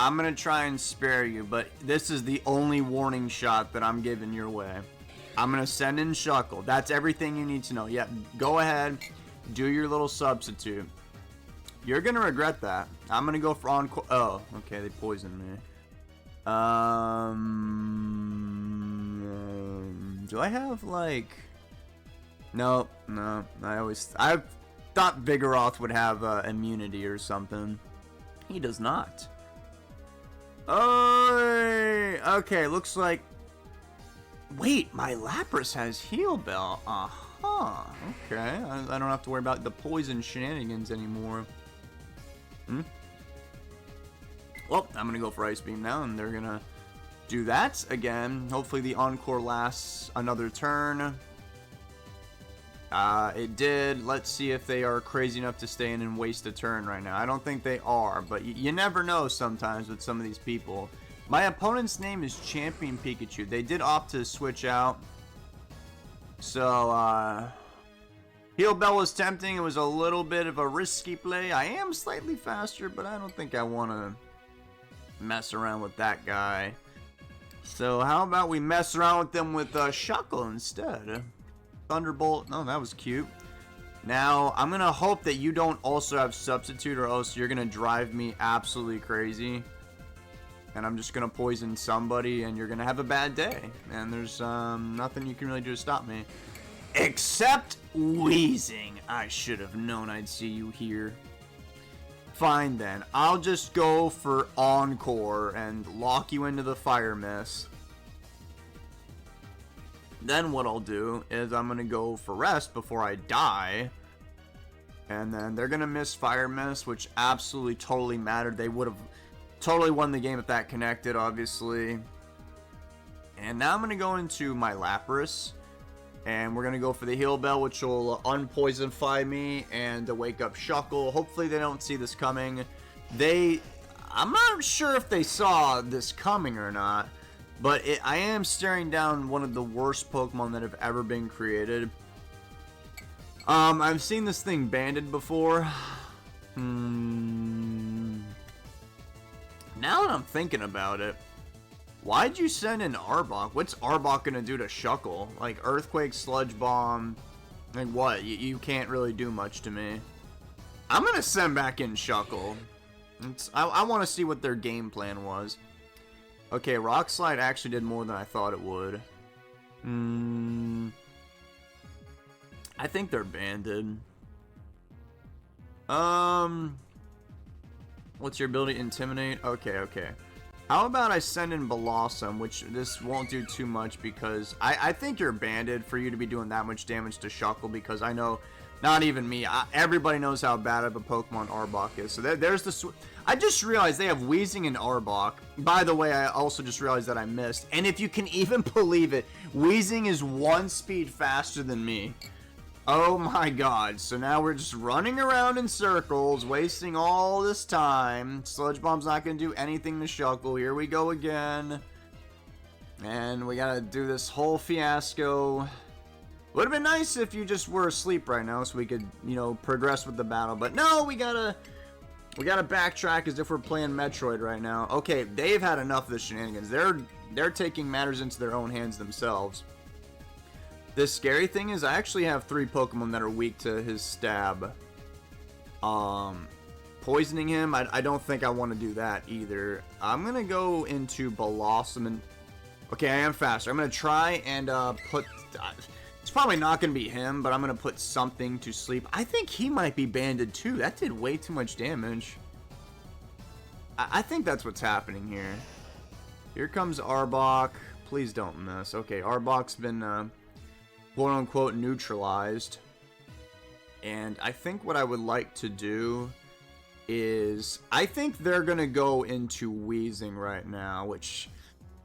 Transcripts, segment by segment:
I'm going to try and spare you, but this is the only warning shot that I'm giving your way. I'm going to send in Shuckle. That's everything you need to know. Yeah, go ahead. Do your little substitute. You're going to regret that. I'm going to go for Encore. Oh, okay, they poisoned me. Do I have, like... No. I thought Vigoroth would have immunity or something. He does not. Oh, okay, looks like... Wait, my Lapras has Heal Bell. Okay, I don't have to worry about the poison shenanigans anymore. Well, I'm gonna go for Ice Beam now, and they're gonna do that again. Hopefully the Encore lasts another turn. It did. Let's see if they are crazy enough to stay in and waste a turn right now. I don't think they are, but you never know sometimes with some of these people. My opponent's name is Champion Pikachu. They did opt to switch out. So, Heal Bell was tempting. It was a little bit of a risky play. I am slightly faster, but I don't think I want to mess around with that guy. So, how about we mess around with them with Shuckle instead? Thunderbolt. No, that was cute. Now, I'm going to hope that you don't also have Substitute, or else you're going to drive me absolutely crazy. And I'm just going to poison somebody, and you're going to have a bad day. And there's nothing you can really do to stop me. Except Weezing. I should have known I'd see you here. Fine then. I'll just go for Encore and lock you into the Fire Mist. Then what I'll do is I'm going to go for Rest before I die. And then they're going to miss Fire Mist, which absolutely totally mattered. They would have totally won the game if that connected, obviously. And now I'm going to go into my Lapras. And we're going to go for the Heal Bell, which will unpoisonify me and wake up Shuckle. Hopefully they don't see this coming. I'm not sure if they saw this coming or not. But I am staring down one of the worst Pokemon that have ever been created. I've seen this thing banded before. Now that I'm thinking about it, why'd you send in Arbok? What's Arbok gonna do to Shuckle? Like Earthquake, Sludge Bomb, like what? You can't really do much to me. I'm gonna send back in Shuckle. I want to see what their game plan was. Okay, Rock Slide actually did more than I thought it would. I think they're banded. What's your ability? Intimidate? Okay. How about I send in Blossom, which this won't do too much because I think you're banded for you to be doing that much damage to Shuckle, because I know, not even me, everybody knows how bad of a Pokemon Arbok is. So there's the... I just realized they have Weezing and Arbok. By the way, I also just realized that I missed. And if you can even believe it, Weezing is 1 speed faster than me. Oh my god. So now we're just running around in circles, wasting all this time. Sludge Bomb's not going to do anything to Shuckle. Here we go again. And we got to do this whole fiasco. Would have been nice if you just were asleep right now so we could, progress with the battle. But no, we gotta backtrack as if we're playing Metroid right now. Okay, they've had enough of the shenanigans. They're taking matters into their own hands themselves. The scary thing is I actually have 3 Pokemon that are weak to his stab. Poisoning him, I don't think I want to do that either. I'm gonna go into Blossom and... Okay, I am faster. I'm gonna try and put... It's probably not going to be him, but I'm going to put something to sleep. I think he might be banded too. That did way too much damage. I think that's what's happening here. Here comes Arbok. Please don't miss. Okay, Arbok's been quote-unquote neutralized. And I think what I would like to do is... I think they're going to go into Weezing right now, which...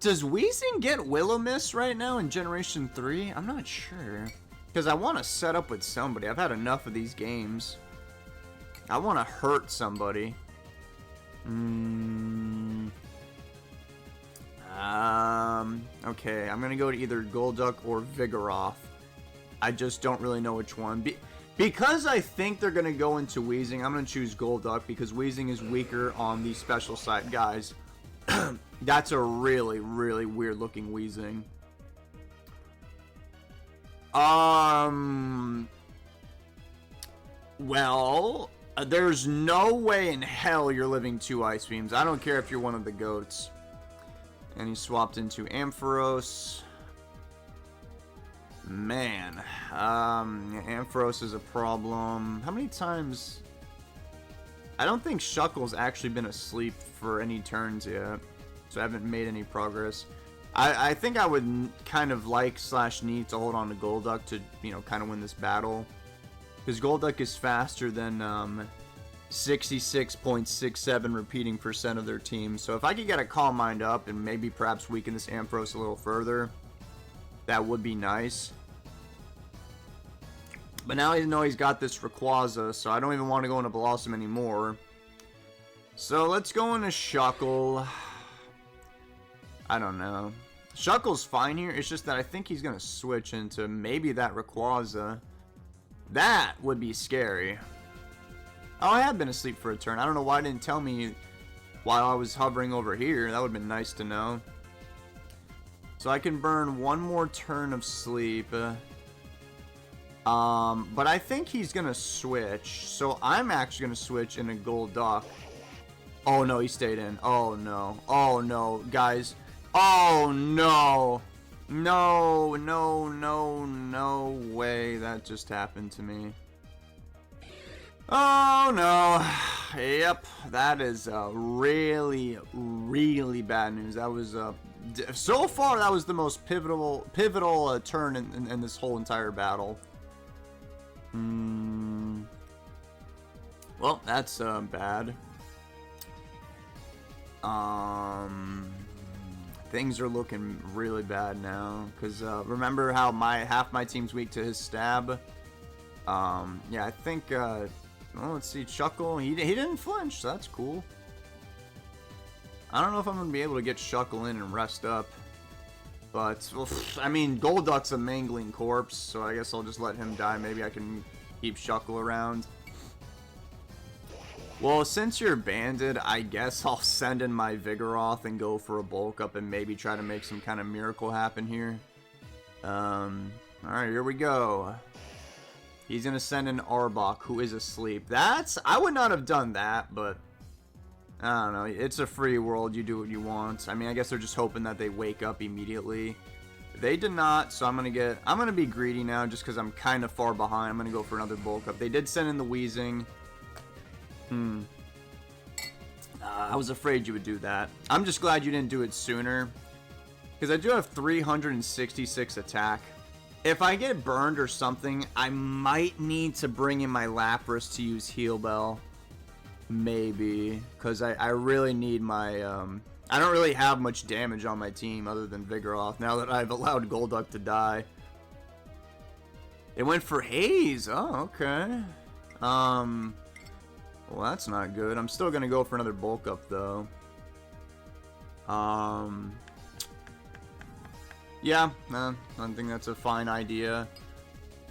Does Weezing get Will-O-Wisp right now in Generation 3? I'm not sure. Because I want to set up with somebody. I've had enough of these games. I want to hurt somebody. Okay, I'm going to go to either Golduck or Vigoroth. I just don't really know which one. Because I think they're going to go into Weezing, I'm going to choose Golduck because Weezing is weaker on the special side. Guys, That's a really, really weird looking Weezing. Well, there's no way in hell you're living 2 Ice Beams. I don't care if you're one of the goats. And he swapped into Ampharos. Man, Ampharos is a problem. How many times? I don't think Shuckle's actually been asleep for any turns yet, so I haven't made any progress. I think I would kind of like / need to hold on to Golduck to, you know, kind of win this battle. Because Golduck is faster than 66.67 repeating % of their team. So if I could get a Calm Mind up and maybe perhaps weaken this Ampharos a little further, that would be nice. But now I know he's got this Rayquaza, so I don't even want to go into Blossom anymore. So let's go into Shuckle. I don't know. Shuckle's fine here. It's just that I think he's going to switch into maybe that Rayquaza. That would be scary. Oh, I have been asleep for a turn. I don't know why it didn't tell me while I was hovering over here. That would have been nice to know. So I can burn one more turn of sleep. But I think he's going to switch. So I'm actually going to switch into Golduck. Oh, no, he stayed in. Oh, no. Oh, no, guys. Oh, no. No, no, no, no way that just happened to me. Oh, no. Yep, that is really, really bad news. That was, so far, that was the most pivotal turn in this whole entire battle. Well, that's bad. Things are looking really bad now, because remember how half my team's weak to his stab. Yeah, I think well, let's see, Shuckle, he didn't flinch, so that's cool. I don't know if I'm gonna be able to get Shuckle in and rest up, but well, I mean, Golduck's a mangling corpse, so I guess I'll just let him die. Maybe I can keep Shuckle around. Well, since you're banded, I guess I'll send in my Vigoroth and go for a bulk up and maybe try to make some kind of miracle happen here. Alright, here we go. He's gonna send in Arbok, who is asleep. I would not have done that, but I don't know. It's a free world. You do what you want. I mean, I guess they're just hoping that they wake up immediately. They did not, so I'm gonna be greedy now just because I'm kind of far behind. I'm gonna go for another bulk up. They did send in the Weezing. I was afraid you would do that. I'm just glad you didn't do it sooner, because I do have 366 attack. If I get burned or something, I might need to bring in my Lapras to use Heal Bell. Maybe, because I really need my... I don't really have much damage on my team other than Vigoroth now that I've allowed Golduck to die. It went for Haze. Oh, okay. Well, that's not good. I'm still gonna go for another bulk up though. Yeah, I think that's a fine idea.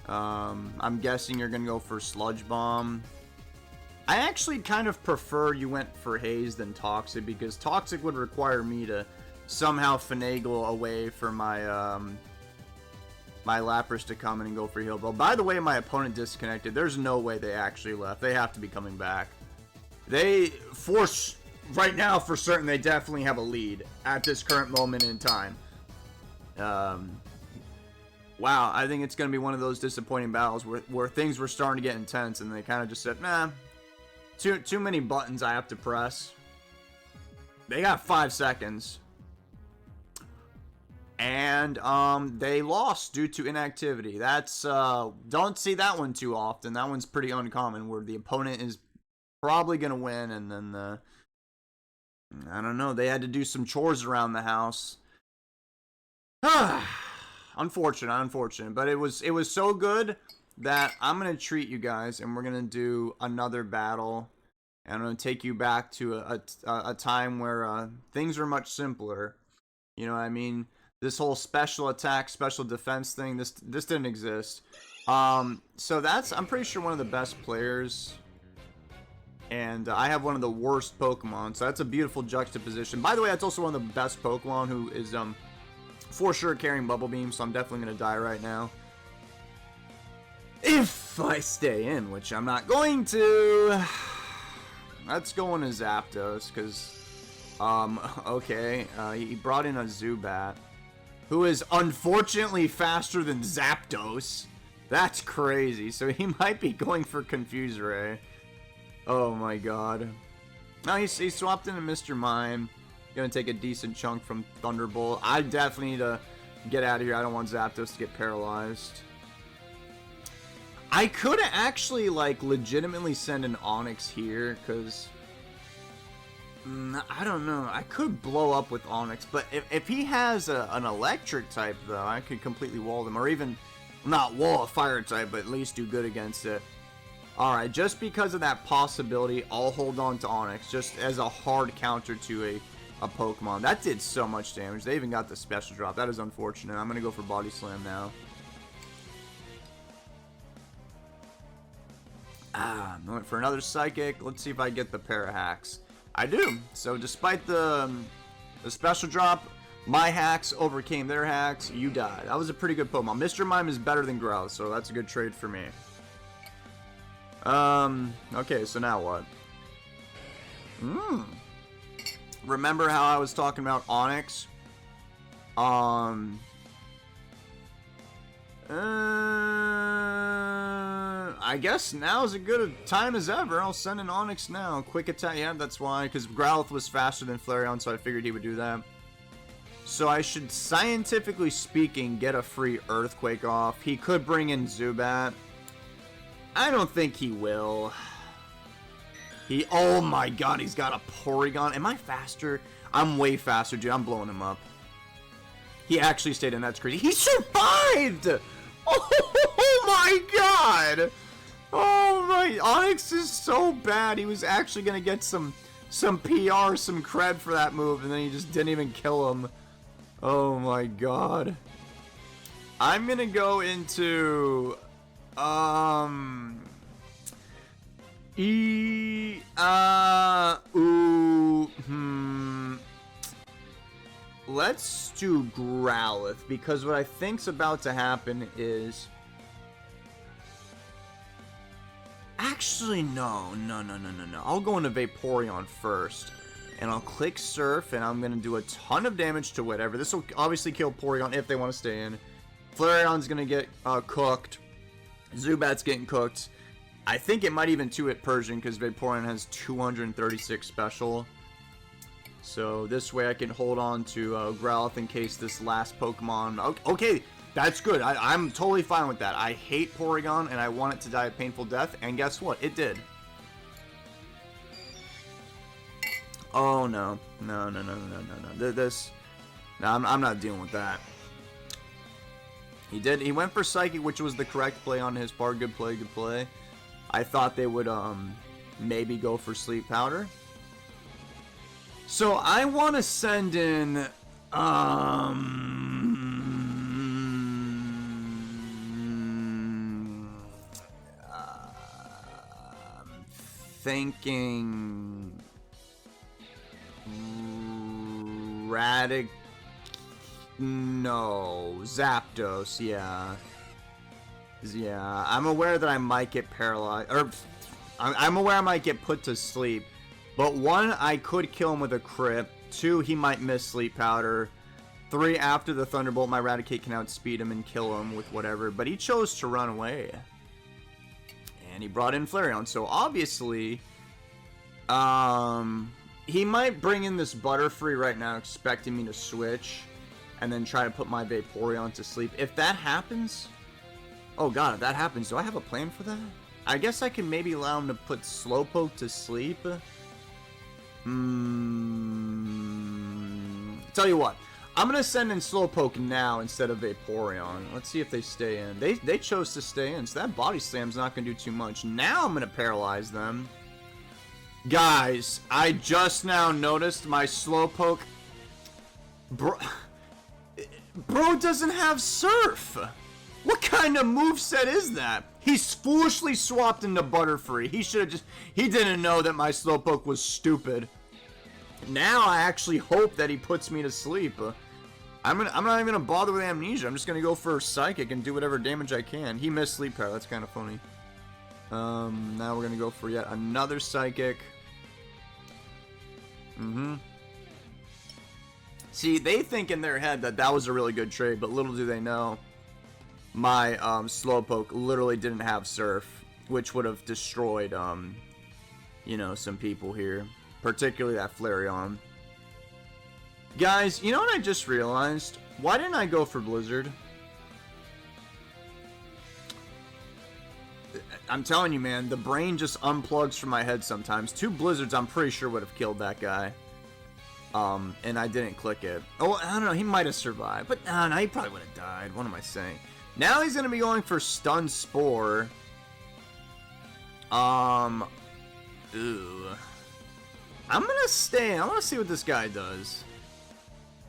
I'm guessing you're gonna go for Sludge Bomb. I actually kind of prefer you went for Haze than Toxic, because Toxic would require me to somehow finagle away for my my Lapras to come in and go for Heal Bell. By the way, my opponent disconnected. There's no way they actually left. They have to be coming back. They force right now for certain. They definitely have a lead at this current moment in time. Wow, I think it's going to be one of those disappointing battles where things were starting to get intense, and they kind of just said, nah, too many buttons I have to press. They got 5 seconds. And they lost due to inactivity. That's don't see that one too often. That one's pretty uncommon, where the opponent is probably gonna win, and then I don't know, they had to do some chores around the house. Unfortunate, but it was so good that I'm gonna treat you guys, and we're gonna do another battle, and I'm gonna take you back to a time where things were much simpler. You know what I mean? This whole special attack, special defense thing, this didn't exist. So I'm pretty sure one of the best players and I have one of the worst Pokemon, so that's a beautiful juxtaposition. By the way, that's also one of the best Pokemon, who is for sure carrying Bubble Beam, so I'm definitely going to die right now. If I stay in, which I'm not going to. Let's go into Zapdos, because, okay, he brought in a Zubat, who is unfortunately faster than Zapdos. That's crazy. So he might be going for Confuse Ray. Oh my god. No, he swapped into Mr. Mime. Gonna take a decent chunk from Thunderbolt. I definitely need to get out of here. I don't want Zapdos to get paralyzed. I could actually, like, legitimately send an Onix here, because I don't know. I could blow up with Onix, but if he has an electric type, though, I could completely wall them, or even not wall a fire type, but at least do good against it. Alright, just because of that possibility, I'll hold on to Onix, just as a hard counter to a Pokemon. That did so much damage. They even got the special drop. That is unfortunate. I'm going to go for Body Slam now. I went for another Psychic. Let's see if I get the pair of hacks. I do. So despite the special drop, my hacks overcame their hacks. You died. That was a pretty good Pokemon. Mr. Mime is better than Growlithe, so that's a good trade for me. Okay, so now what? Remember how I was talking about Onix? I guess now is as good a time as ever. I'll send an Onix now. Quick attack. Yeah, that's why. Because Growlithe was faster than Flareon, so I figured he would do that. So I should, scientifically speaking, get a free Earthquake off. He could bring in Zubat. I don't think he will. Oh my god, he's got a Porygon. Am I faster? I'm way faster, dude. I'm blowing him up. He actually stayed in. That's crazy. He survived! Oh my god! Oh my, Onix is so bad. He was actually gonna get some PR, some cred for that move, and then he just didn't even kill him. Oh my god. I'm gonna go into let's do Growlithe, because what I think's about to happen is, actually no. I'll go into Vaporeon first, and I'll click Surf, and I'm gonna do a ton of damage to whatever. This will obviously kill Porygon if they want to stay in. Flareon's gonna get cooked. Zubat's getting cooked. I think it might even 2-hit Persian, because Vaporeon has 236 special. So this way I can hold on to Growlithe in case this last Pokemon... Okay, that's good. I'm totally fine with that. I hate Porygon, and I want it to die a painful death, and guess what? It did. Oh, no. No. I'm not dealing with that. He went for Psychic, which was the correct play on his part. Good play. I thought they would maybe go for Sleep Powder. So I want to send in thinking Zapdos, yeah, I'm aware that I might get paralyzed, or I'm aware I might get put to sleep, but 1, I could kill him with a crit, 2, he might miss Sleep Powder, 3, after the Thunderbolt, my Raticate can outspeed him and kill him with whatever, but he chose to run away, and he brought in Flareon, so obviously, he might bring in this Butterfree right now, expecting me to switch, and then try to put my Vaporeon to sleep. If that happens... Oh god, if that happens, do I have a plan for that? I guess I can maybe allow him to put Slowpoke to sleep. Tell you what, I'm going to send in Slowpoke now instead of Vaporeon. Let's see if they stay in. They chose to stay in, so that Body Slam's not going to do too much. Now I'm going to paralyze them. Guys, I just now noticed my Slowpoke... Bro doesn't have Surf! What kind of moveset is that? He's foolishly swapped into Butterfree. He should have just... He didn't know that my Slowpoke was stupid. Now I actually hope that he puts me to sleep. I'm not even gonna bother with Amnesia. I'm just gonna go for Psychic and do whatever damage I can. He missed Sleep Power. That's kind of funny. Now we're gonna go for yet another Psychic. See, they think in their head that that was a really good trade, but little do they know, my Slowpoke literally didn't have Surf, which would have destroyed, you know, some people here, particularly that Flareon. Guys, you know what I just realized? Why didn't I go for Blizzard? I'm telling you, man, the brain just unplugs from my head sometimes. 2 Blizzards, I'm pretty sure would have killed that guy. And I didn't click it. Oh, I don't know, he might have survived. But, no, he probably would have died. What am I saying? Now he's going to be going for Stun Spore. Ooh. I'm going to stay. I want to see what this guy does.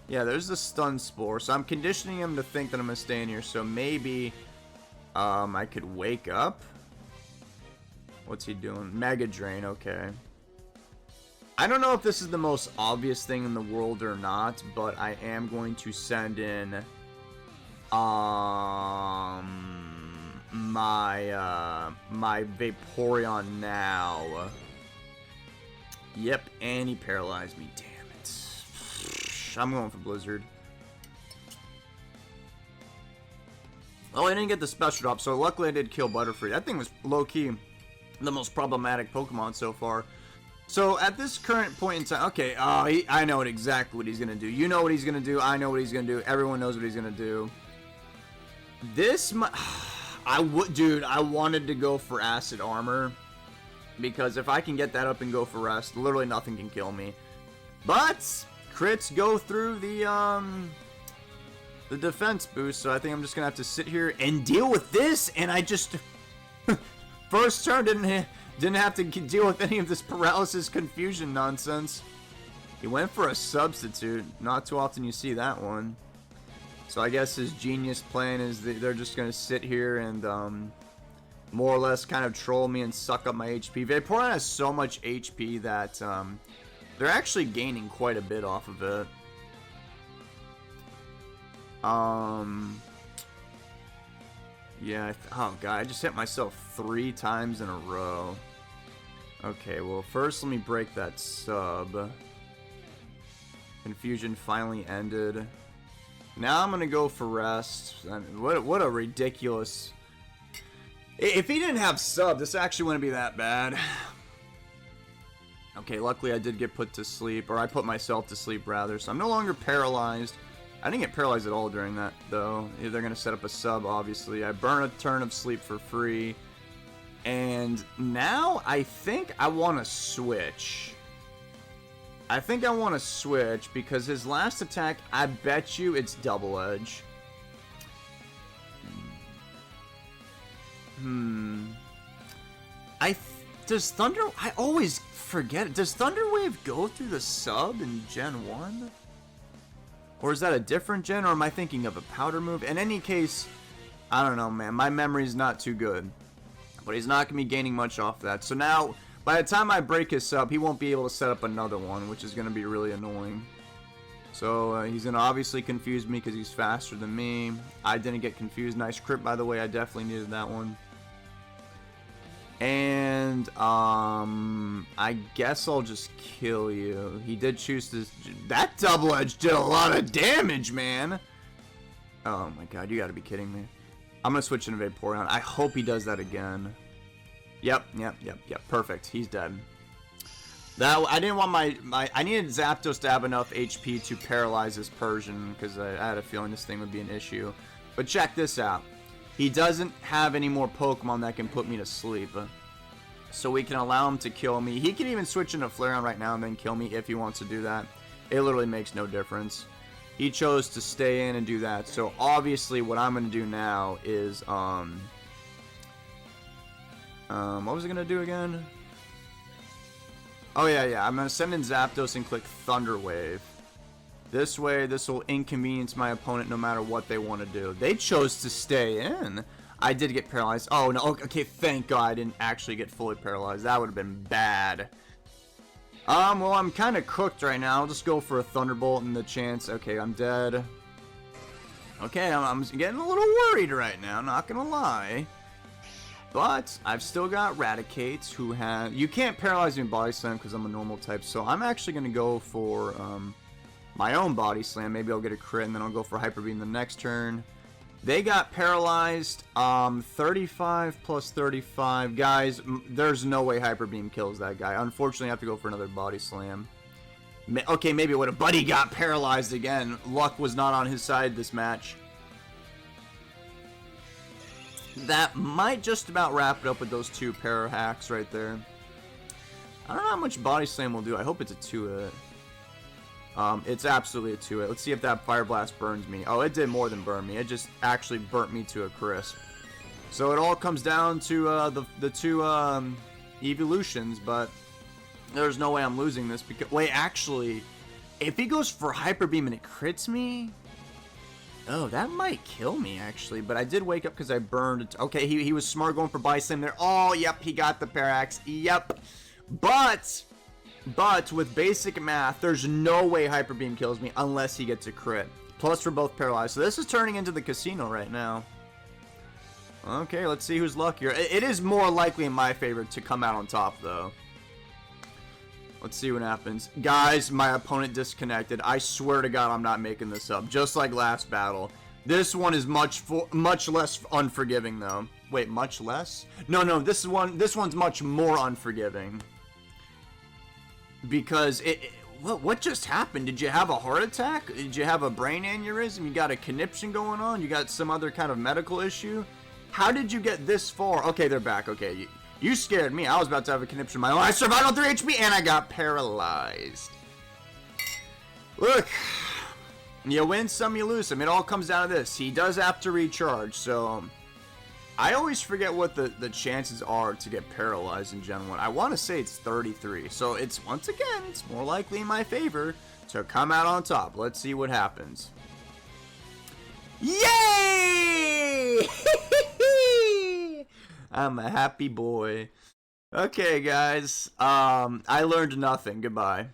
Yeah, there's the Stun Spore. So I'm conditioning him to think that I'm going to stay in here. So maybe, I could wake up. What's he doing? Mega Drain, okay. I don't know if this is the most obvious thing in the world or not, but I am going to send in my Vaporeon now. Yep, and he paralyzed me. Damn it. I'm going for Blizzard. Oh, I didn't get the special drop, so luckily I did kill Butterfree. That thing was low-key the most problematic Pokemon so far. So, at this current point in time... Okay, I know exactly what he's going to do. You know what he's going to do. I know what he's going to do. Everyone knows what he's going to do. This... Dude, I wanted to go for Acid Armor. Because if I can get that up and go for Rest, literally nothing can kill me. But, crits go through the defense boost. So, I think I'm just going to have to sit here and deal with this. And I just... First turn didn't have to deal with any of this paralysis confusion nonsense. He went for a substitute. Not too often you see that one. So I guess his genius plan is that they're just going to sit here and more or less kind of troll me and suck up my HP. Vaporeon has so much HP that they're actually gaining quite a bit off of it. Yeah, oh god, I just hit myself 3 times in a row. Okay, well first let me break that sub. Confusion finally ended. Now I'm gonna go for Rest. I mean, what a ridiculous... If he didn't have sub, this actually wouldn't be that bad. Okay, luckily I did get put to sleep, or I put myself to sleep rather, so I'm no longer paralyzed. I didn't get paralyzed at all during that, though. They're going to set up a sub, obviously. I burn a turn of sleep for free. And now I think I want to switch. I think I want to switch because his last attack, I bet you it's Double Edge. Does Thunder... I always forget it. Does Thunder Wave go through the sub in Gen 1? Or is that a different gen, or am I thinking of a powder move? In any case, I don't know, man. My memory's not too good. But he's not going to be gaining much off that. So now, by the time I break his sub, he won't be able to set up another one, which is going to be really annoying. So he's going to obviously confuse me because he's faster than me. I didn't get confused. Nice crit, by the way. I definitely needed that one. And, I guess I'll just kill you. He did choose to... That Double Edge did a lot of damage, man! Oh my god, you gotta be kidding me. I'm gonna switch into Vaporeon. I hope he does that again. Yep. Perfect. He's dead. That I didn't want I needed Zapdos to have enough HP to paralyze this Persian, because I had a feeling this thing would be an issue. But check this out. He doesn't have any more Pokemon that can put me to sleep. So we can allow him to kill me. He can even switch into Flareon right now and then kill me if he wants to do that. It literally makes no difference. He chose to stay in and do that. So obviously what I'm going to do now is... what was I going to do again? Oh yeah. I'm going to send in Zapdos and click Thunder Wave. This way, this will inconvenience my opponent no matter what they want to do. They chose to stay in. I did get paralyzed. Oh, no. Okay, thank God I didn't actually get fully paralyzed. That would have been bad. Well, I'm kind of cooked right now. I'll just go for a Thunderbolt and the chance. Okay, I'm dead. Okay, I'm getting a little worried right now, not gonna lie. But I've still got Raticate, who has... You can't paralyze me with Body Slam because I'm a normal type, so I'm actually gonna go for my own Body Slam. Maybe I'll get a crit, and then I'll go for Hyper Beam the next turn. They got paralyzed. 35 plus 35. Guys, there's no way Hyper Beam kills that guy. Unfortunately, I have to go for another Body Slam. Okay, maybe it would have. But he got paralyzed again. Luck was not on his side this match. That might just about wrap it up with those two para hacks right there. I don't know how much Body Slam will do. I hope it's a 2-hit. It's absolutely a 2-hit. Let's see if that Fire Blast burns me. Oh, it did more than burn me. It just actually burnt me to a crisp. So it all comes down to the two evolutions, but there's no way I'm losing this. Because wait, actually, if he goes for Hyper Beam and it crits me... Oh, that might kill me, actually. But I did wake up because I burned it. Okay, he was smart going for Body Slam there. Oh, yep, he got the Parax. Yep. But with basic math, there's no way Hyper Beam kills me unless he gets a crit. Plus, we're both paralyzed. So this is turning into the casino right now. Okay, let's see who's luckier. It is more likely in my favor to come out on top, though. Let's see what happens. Guys, my opponent disconnected. I swear to God I'm not making this up. Just like last battle. This one is much less unforgiving, though. Wait, much less? No, this one's much more unforgiving. Because what just happened? Did you have a heart attack? Did you have a brain aneurysm? You got a conniption going on? You got some other kind of medical issue? How did you get this far? Okay, they're back. Okay, you scared me. I was about to have a conniption of my own. I survived on 3 HP and I got paralyzed. Look, you win some, you lose some. It all comes down to this. He does have to recharge, so I always forget what the chances are to get paralyzed in Gen 1. I want to say it's 33. So it's, once again, it's more likely in my favor to come out on top. Let's see what happens. Yay! I'm a happy boy. Okay, guys. I learned nothing. Goodbye.